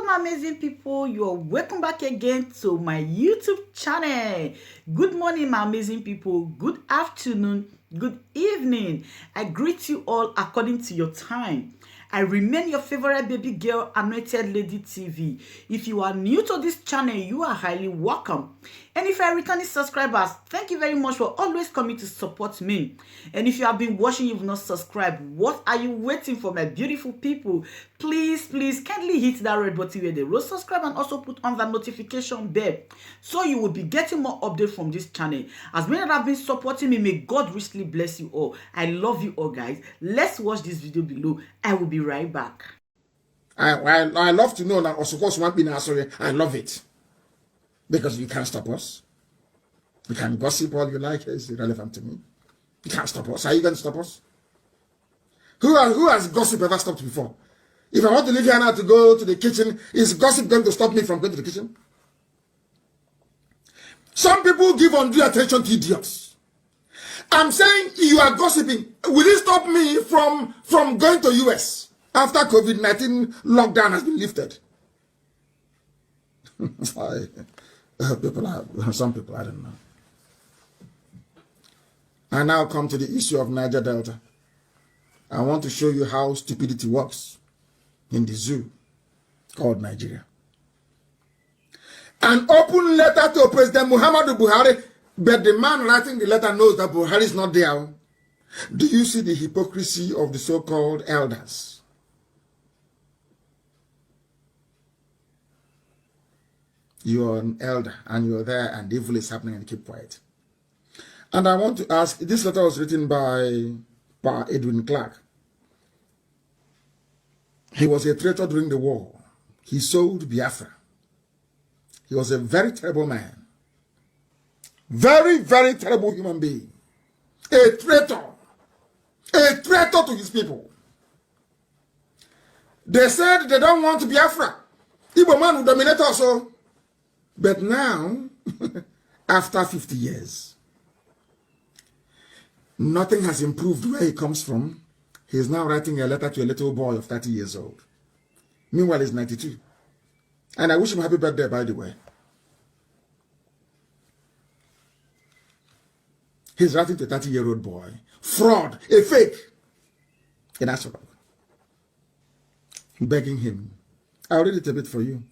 my amazing people, you're welcome back again to my YouTube channel. Good morning, my amazing people. Good afternoon, good evening. I greet you all according to your time. I remain your favorite baby girl, Anointed Lady TV. If you are new to this channel, you are highly welcome. And if you are returning subscribers, thank you very much for always coming to support me. And if you have been watching, you've not subscribed, what are you waiting for, my beautiful people? Please kindly hit that red button where they will subscribe and also put on that notification bell so you will be getting more updates from this channel. As many that have been supporting me, may God richly bless you all. I love you all, guys. Let's watch this video below. I will be right back. I love to know that Aso Rock, I love it. Because you can't stop us. You can gossip all you like. It's irrelevant to me. You can't stop us. Are you going to stop us? Who has gossip ever stopped before? If I want to leave here now to go to the kitchen, is gossip going to stop me from going to the kitchen? Some people give undue attention to idiots. I'm saying you are gossiping. Will it stop me from going to US after COVID-19 lockdown has been lifted? Some people, I don't know. I now come to the issue of Niger Delta. I want to show you how stupidity works in the zoo called Nigeria. An open letter to President Muhammadu Buhari, but the man writing the letter knows that Buhari is not there. Do you see the hypocrisy of the so-called elders? You are an elder and you're there and evil is happening and keep quiet. And I want to ask, this letter was written by Edwin Clark. He was a traitor during the war. He sold Biafra. He was a very terrible man. Very terrible human being. A traitor. A traitor to his people. They said they don't want Biafra. Igbo man will dominate also. But now, after 50 years, nothing has improved where he comes from. He is now writing a letter to a little boy of 30 years old. Meanwhile, he's 92. And I wish him happy birthday, by the way. He's writing to a 30-year-old boy. Fraud, a fake. In Aso Rock. Begging him. I'll read it a bit for you.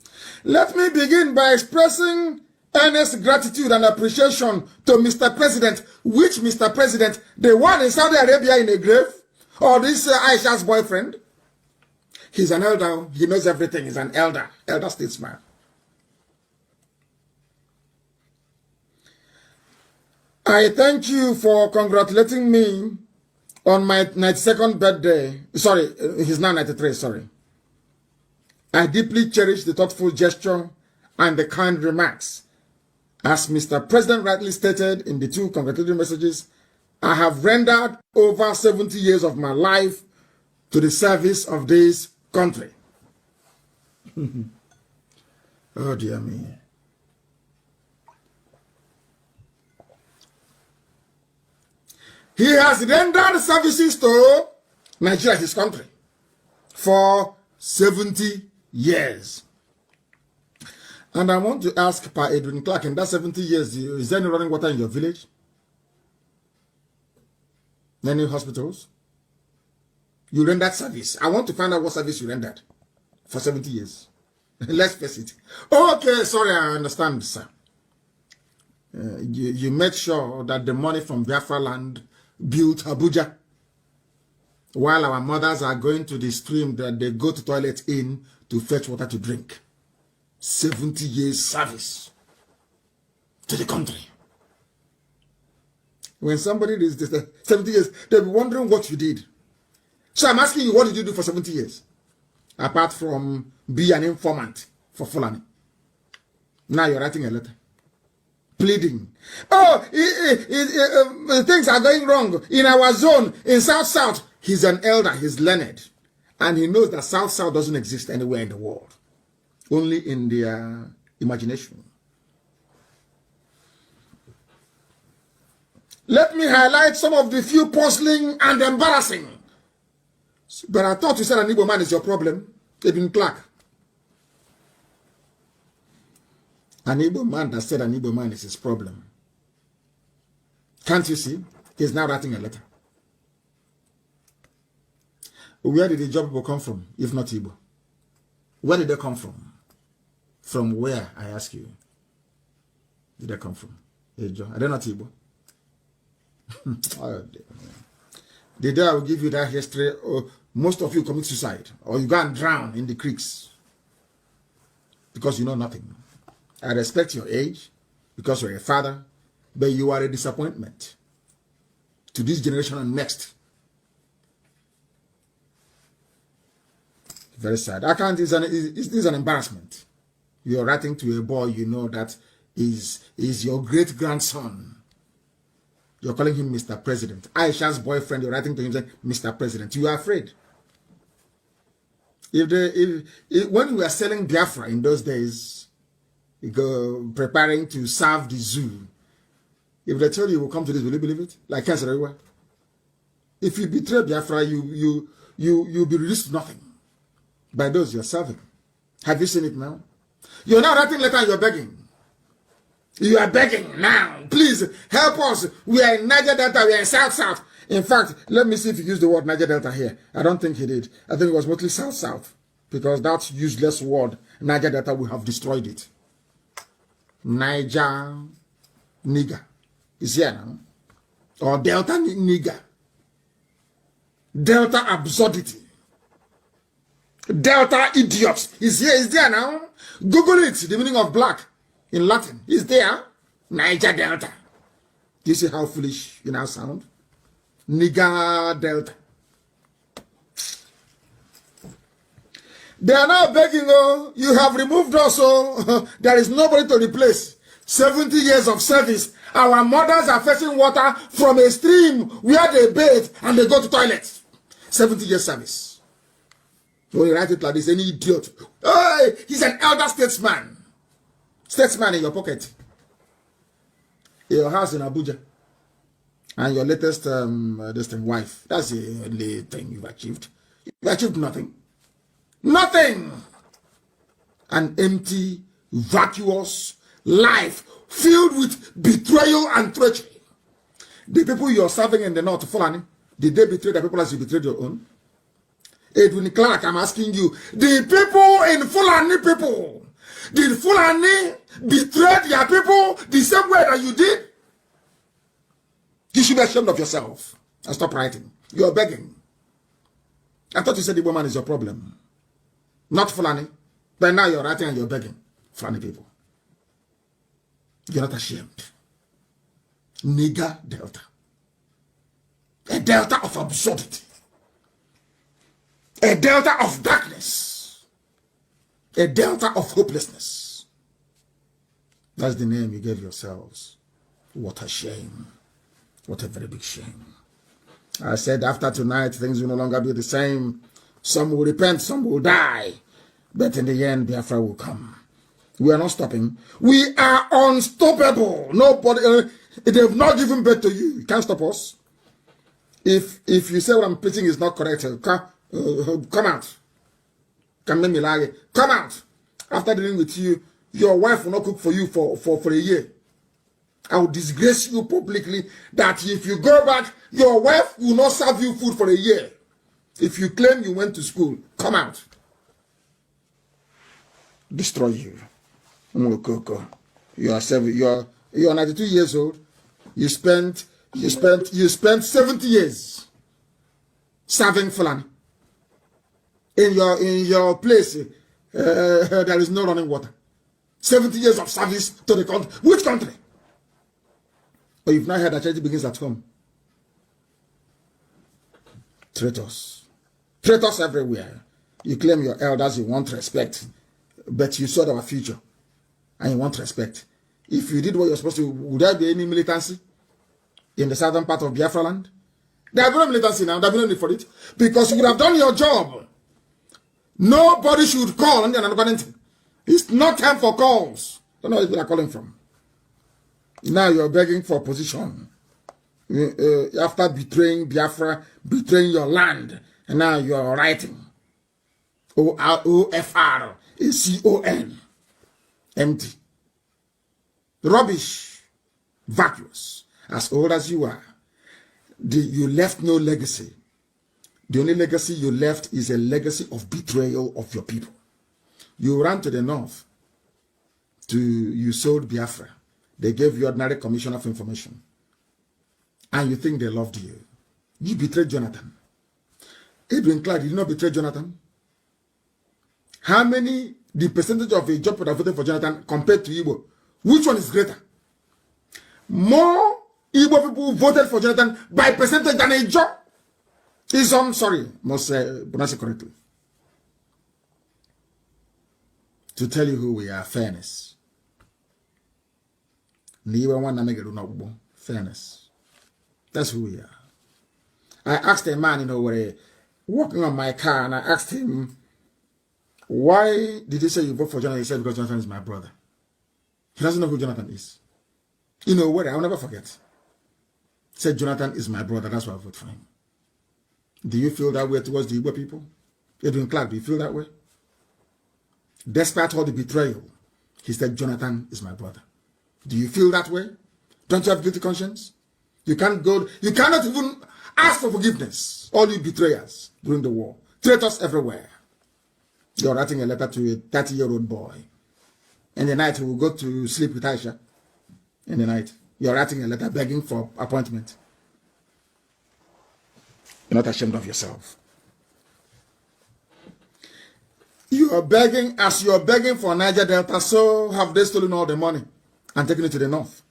Let me begin by expressing earnest gratitude and appreciation to Mr. President. Which Mr. President? The one in Saudi Arabia in a grave? Or this Aisha's boyfriend? He's an elder. He knows everything. He's an elder statesman. I thank you for congratulating me on my 92nd birthday. Sorry, he's now 93, sorry. I deeply cherish the thoughtful gesture and the kind remarks. As Mr. President rightly stated in the two congratulatory messages, I have rendered over 70 years of my life to the service of this country. Oh dear me. He has rendered services to Nigeria, his country, for 70 years. And I want to ask Pa Edwin Clark, in that 70 years, is there any running water in your village? Any hospitals? You rendered service. I want to find out what service you rendered for 70 years. Let's face it. Okay, sorry, I understand, sir. You made sure that the money from Biafra land built Abuja, while our mothers are going to the stream that they go to toilet in to fetch water to drink. 70 years service to the country. When somebody is 70 years, they'll be wondering what you did. So I'm asking you, what did you do for 70 years? Apart from be an informant for Fulani. Now you're writing a letter. Pleading. Oh, things are going wrong in our zone, in South. He's an elder, he's learned. And he knows that South doesn't exist anywhere in the world. Only in their imagination. Let me highlight some of the few puzzling and embarrassing. But I thought you said an Igbo man is your problem. Edwin Clark. An Igbo man that said an Igbo man is his problem. Can't you see? He's now writing a letter. Where did the job people come from, if not Igbo? Where did they come from? From where, I ask you? Did they come from? Are they not Igbo? Oh, the day I will give you that history, most of you commit suicide, or you go and drown in the creeks because you know nothing. I respect your age because you're a father, but you are a disappointment to this generation and next. Very sad. I can't. It's an embarrassment. You're writing to a boy you know that is your great grandson. You're calling him Mr. President. Aisha's boyfriend. You're writing to him saying, Mr. President. You are afraid. When we were selling Biafra in those days, preparing to serve the zoo, if they tell you will come to this, will you believe it? Like cancer everywhere. If you betray Biafra, you'll be reduced to nothing by those you're serving. Have you seen it now? You're now writing letter and you're begging. You are begging now. Please help us. We are in Niger Delta. We are in South. In fact, let me see if you use the word Niger Delta here. I don't think he did. I think it was mostly South. Because that useless word, Niger Delta, we have destroyed it. Niger nigger is here now. Or Delta nigger. Delta absurdity. Delta idiots is here, is there now. Google it, the meaning of black in Latin is there. Niger Delta. Do you see how foolish you now sound? Nigger Delta. They are now begging, oh, you have removed us, oh, there is nobody to replace. 70 years of service. Our mothers are fetching water from a stream where they bathe and they go to toilets. 70 years service. When you write it like this, any idiot. Hey, he's an elder statesman. Statesman in your pocket. In your house in Abuja. And your latest wife. That's the only thing you've achieved. You've achieved nothing. Nothing. An empty, vacuous life filled with betrayal and treachery. The people you're serving in the north, Fulani, did they betray the people as you betrayed your own? Edwin Clark, I'm asking you, the people in Fulani people, did Fulani betray their people the same way that you did? You should be ashamed of yourself and stop writing. You're begging. I thought you said the woman is your problem. Not Fulani. But now you're writing and you're begging. Fulani people. You're not ashamed. Nigger Delta. A Delta of absurdity. A Delta of darkness. A Delta of hopelessness. That's the name you gave yourselves. What a shame. What a very big shame. I said after tonight, things will no longer be the same. Some will repent, some will die. But in the end, Biafra will come. We are not stopping. We are unstoppable. Nobody, they've not given birth to you. You can't stop us. If you say what I'm preaching is not correct, come out. Come out. After dealing with you, your wife will not cook for you for a year. I will disgrace you publicly that if you go back, your wife will not serve you food for a year. If you claim you went to school, come out. Destroy you. You are 92 years old. You spent 70 years serving Fulani. In your place, there is no running water. 70 years of service to the country. Which country? Or you've not heard that charity begins at home. Traitors. Traitors everywhere. You claim your elders, you want respect. But you saw our future. And you want respect. If you did what you're supposed to, would there be any militancy in the southern part of Biafra land? There will be no militancy now. There will be no need for it. Because you would have done your job. Nobody should call. It's not time for calls. I don't know where people are calling from. Now you're begging for position. After betraying Biafra, betraying your land, and now you're writing. OFR, ACON. Empty. rubbish, vacuous, as old as you are. You left no legacy. The only legacy you left is a legacy of betrayal of your people. You ran to the north. You sold Biafra. They gave you ordinary commission of information. And you think they loved you. You betrayed Jonathan. Edwin Clark, did you not betray Jonathan? How many, the percentage of a job that voted for Jonathan compared to Igbo? Which one is greater? More Igbo people voted for Jonathan by percentage than a job. Sorry, must pronounce it correctly. To tell you who we are, fairness. Fairness. That's who we are. I asked a man, walking on my car, and I asked him, why did you say you vote for Jonathan? He said, because Jonathan is my brother. He doesn't know who Jonathan is. What? I'll never forget. He said, Jonathan is my brother. That's why I vote for him. Do you feel that way towards the Igbo people? Edwin Clark, do you feel that way? Despite all the betrayal, he said, Jonathan is my brother. Do you feel that way? Don't you have guilty conscience? You cannot even ask for forgiveness. All you betrayers during the war. Traitors everywhere. You're writing a letter to a 30-year-old boy. In the night, he will go to sleep with Aisha. In the night, you're writing a letter begging for appointment. You're not ashamed of yourself. You are begging, as you are begging for Niger Delta, so have they stolen all the money and taken it to the north.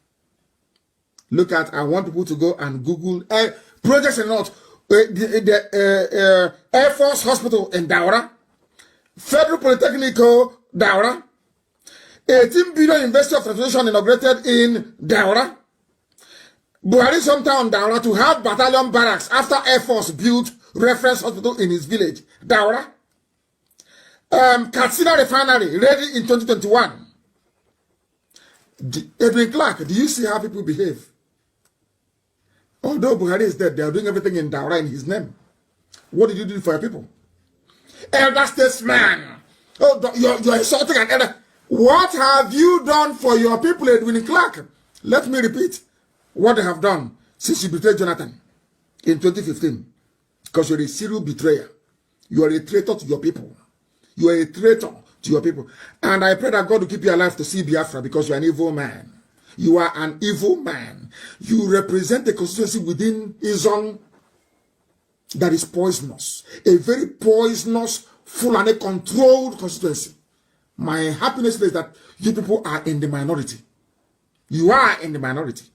Look at, I want people to go and Google projects in the north. The Air Force Hospital in Daura, Federal Polytechnic Daura, 18 billion University of Translation inaugurated in Daura, Buhari's hometown Daura to have battalion barracks after Air Force built reference hospital in his village, Daura. Katsina refinery ready in 2021. Edwin Clark, do you see how people behave? Although Buhari is dead, they are doing everything in Daura in his name. What did you do for your people? Elder statesman. Oh, you're insulting an elder. What have you done for your people, Edwin Clark? Let me repeat what they have done since you betrayed Jonathan in 2015. Because you're a serial betrayer. You are a traitor to your people. You are a traitor to your people. And I pray that God will keep you alive to see Biafra because you are an evil man. You are an evil man. You represent a constituency within Izon that is poisonous. A very poisonous, full and controlled constituency. My happiness is that you people are in the minority. You are in the minority.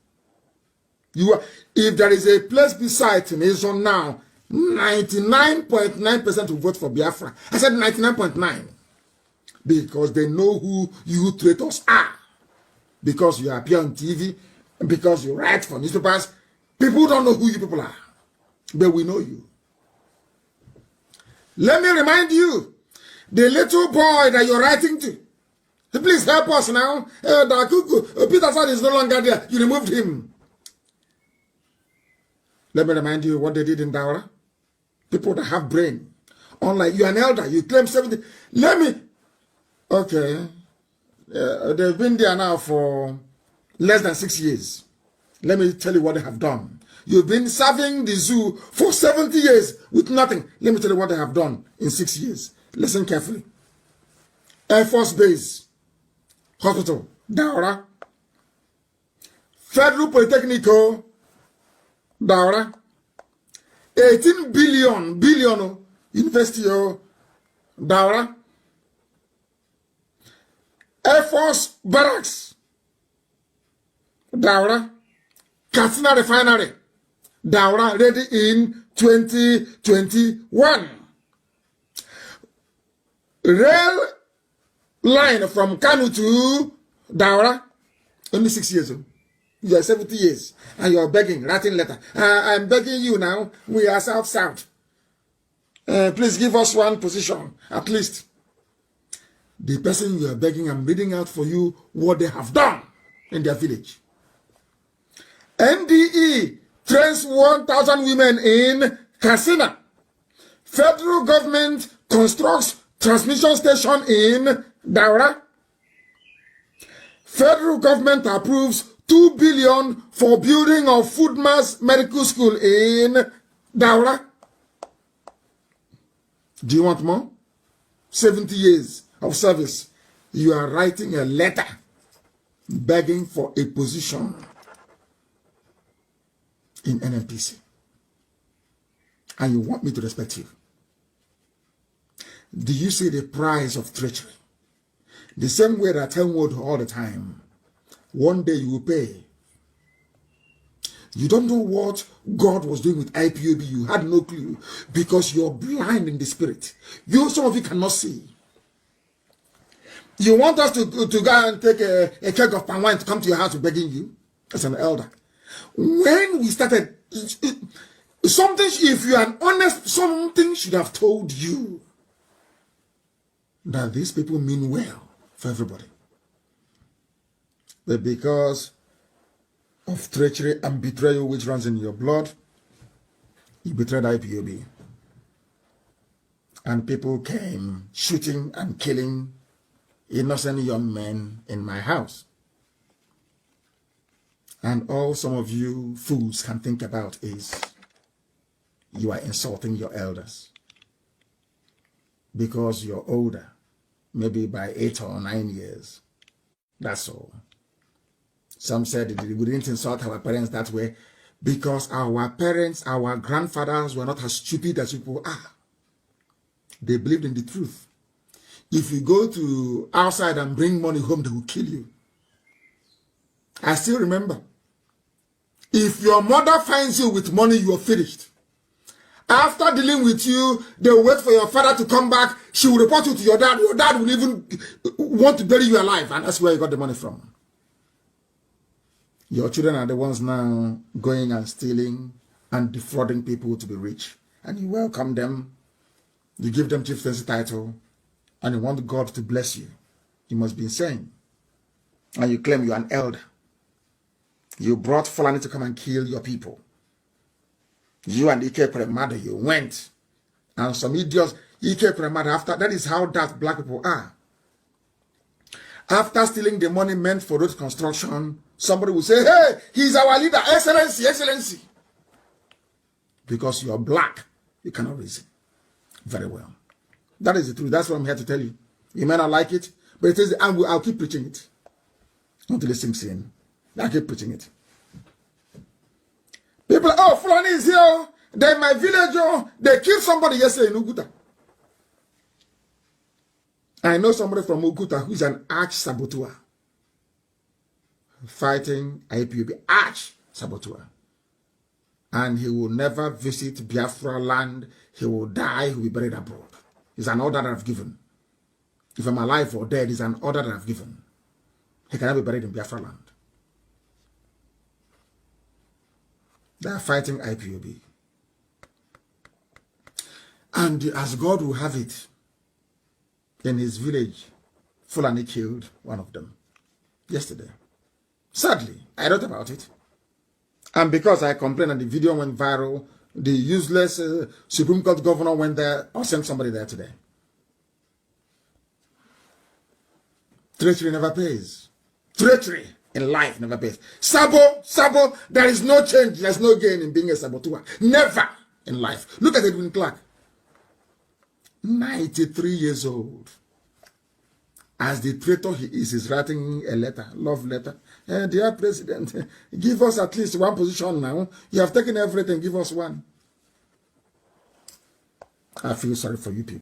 You are. If there is a place beside Izon now, 99.9% will vote for Biafra. I said 99.9 because they know who you traitors are. Because you appear on TV, because you write for newspapers, people don't know who you people are. But we know you. Let me remind you, the little boy that you're writing to, please help us now. Peter Sad is no longer there. You removed him. Let me remind you what they did in Daura. People that have brain. Unlike you're an elder, you claim 70. Okay. They've been there now for less than 6 years. Let me tell you what they have done. You've been serving the zoo for 70 years with nothing. Let me tell you what they have done in 6 years. Listen carefully. Air Force Base, Hospital, Daura. Federal Polytechnic, Daura. 18 billion, University, Daura. Air Force Barracks, Daura. Katsina Refinery, Daura, ready in 2021. Rail line from Kanu to Daura, only 6 years old. You are 70 years and you are begging, writing letter. I'm begging you now, we are South. Please give us one position, at least. The person you are begging, I'm reading out for you what they have done in their village. NDE trains 1,000 women in Katsina. Federal government constructs transmission station in Daura. Federal government approves 2 billion for building of Food Mass Medical School in Daura. Do you want more? 70 years of service. You are writing a letter begging for a position in NNPC. And you want me to respect you. Do you see the price of treachery? The same way that I tell word all the time. One day you will pay. You don't know what God was doing with IPOB. You had no clue because you're blind in the spirit. Some of you cannot see. You want us to go and take a keg of palm wine to come to your house begging you as an elder. When we started, something, if you are honest, something should have told you that these people mean well for everybody. But because of treachery and betrayal which runs in your blood, you betrayed IPOB. And people came shooting and killing innocent young men in my house. And all some of you fools can think about is you are insulting your elders because you're older, maybe by 8 or 9 years. That's all. Some said we didn't insult our parents that way because our parents, our grandfathers were not as stupid as people are. They believed in the truth. If you go to outside and bring money home, they will kill you. I still remember. If your mother finds you with money, you are finished. After dealing with you, they will wait for your father to come back. She will report you to your dad. Your dad will even want to bury you alive. And that's where you got the money from. Your children are the ones now going and stealing and defrauding people to be rich. And you welcome them. You give them chieftaincy title. And you want God to bless you. You must be insane. And you claim you're an elder. You brought Fulani to come and kill your people. You and Ike Premada, you went. And some idiots, Ike Premada, after, that is how that black people are. After stealing the money meant for road construction, somebody will say, hey, he's our leader, excellency, excellency. Because you're black, you cannot reason very well. That is the truth. That's what I'm here to tell you. You may not like it, but it is, I'll keep preaching it. Until it sinks in. I'll keep preaching it. People, oh, Fulani is here. They're in my village. Oh, they killed somebody yesterday in Uguta. I know somebody from Uguta who's an arch saboteur. Fighting IPOB, arch saboteur. And he will never visit Biafra land. He will die. He will be buried abroad. It's an order that I've given. If I'm alive or dead, it's an order that I've given. He cannot be buried in Biafra land. They are fighting IPOB. And as God will have it, in his village, Fulani killed one of them yesterday. Sadly, I wrote about it. And because I complained and the video went viral, the useless Supreme Court governor went there or sent somebody there today. Treachery never pays. Treachery in life never pays. Sabo, there is no change, there's no gain in being a saboteur. Never in life. Look at Edwin Clark. 93 years old. As the traitor he is, he's writing a letter, love letter. Dear President, give us at least one position now. You have taken everything, give us one. I feel sorry for you people.